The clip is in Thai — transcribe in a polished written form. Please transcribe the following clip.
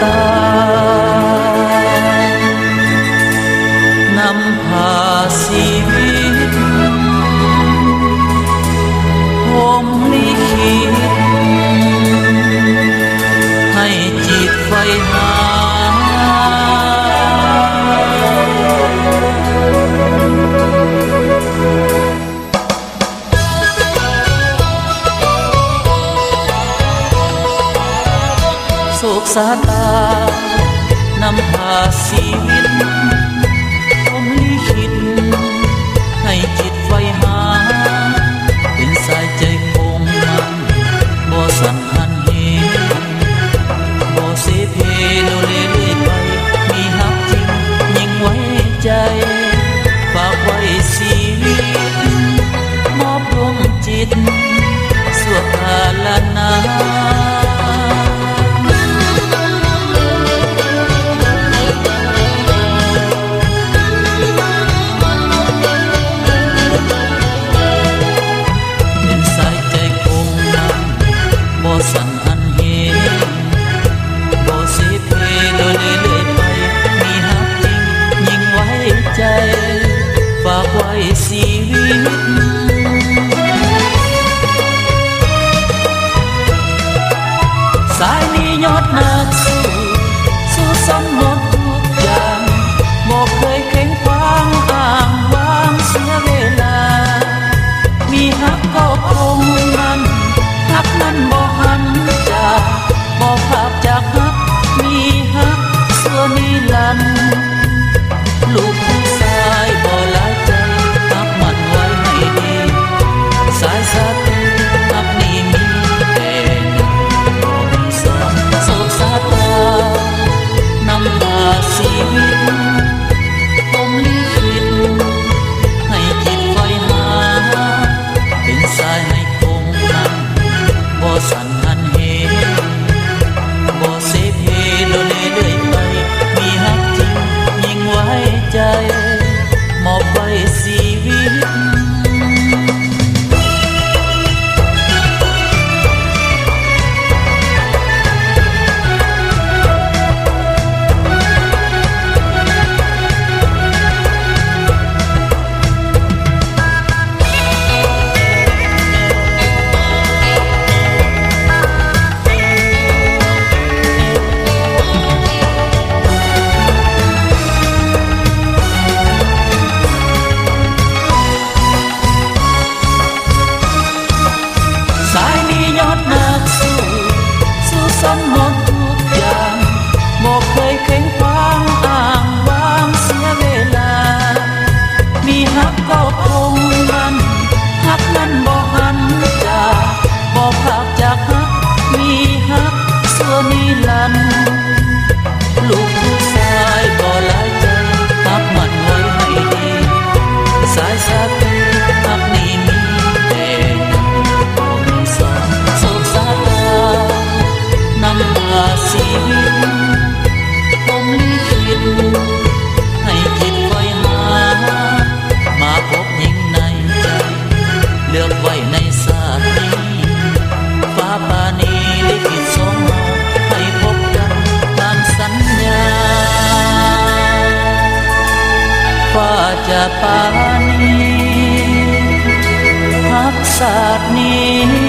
ตานำพาชีวิตผมลิขิตให้จิตไฟหาโศกสาตานำพาชีวิตผมลิขิตให้จิตไฟหาเป็นสายใจคงมันบ่สั่นหันเหบ่เสเพโลเลเรื่อยไปมีฮักจริงยิ่งไว้ใจฝากไว้ชีวิตมอบดวงจิตสั่วกาลนานสั่นหันเหบ่เสเพโดยเรื่อยไปมีฮักจริงยิ่งไว้ใจฝากไว้ชีวิตสายนี้ยอดนักสู้ซ้ำหมดทุกอย่างบ่เคยเข็งขวางอ้างว้างเสียเวลามีฮักก็คงมันฮักนั้นบ่หันจากบ่ภาพจากฮักมีฮักส่วนนิรันดร์ลูกผู้ชายบ่หลายใจฮักมันไว้ให้ดีสายสาธุฮักนี้มีแต่หนึ่งบ่มีสองโศกสาตานำพาชีวิตผมลิขิตให้จิตไฟหาเป็นสายให้คงมันบ่สั่นหันเหบ่เสเพโลเลเรื่อยไปมีฮักจริงยิ่งไว้ใจมอบไว้ชีวิตซ้ำหมดทุกอย่างบ่เคยเข็งขวางอ้างว้างเสียเวลามีฮักก็คงมันฮักนั้นบ่หันจากบ่พากจากฮักมีฮักส่วนนิรันดร์ลูกผู้ชายบ่หลายใจฮักมันไว้ให้ดีสายสาธุฮักนี้มีแต่หนึ่งบ่มีสองโศกสาตานำพาชีวิตผมลิขิตให้จิตไฟหามาพบหญิงในใจเลือกไว้ในชาตินี้ฟ้าปานีลิขิตสองเราให้พบกันตามสัญญาฟ้าจะปานีฮักศาสตร์นี้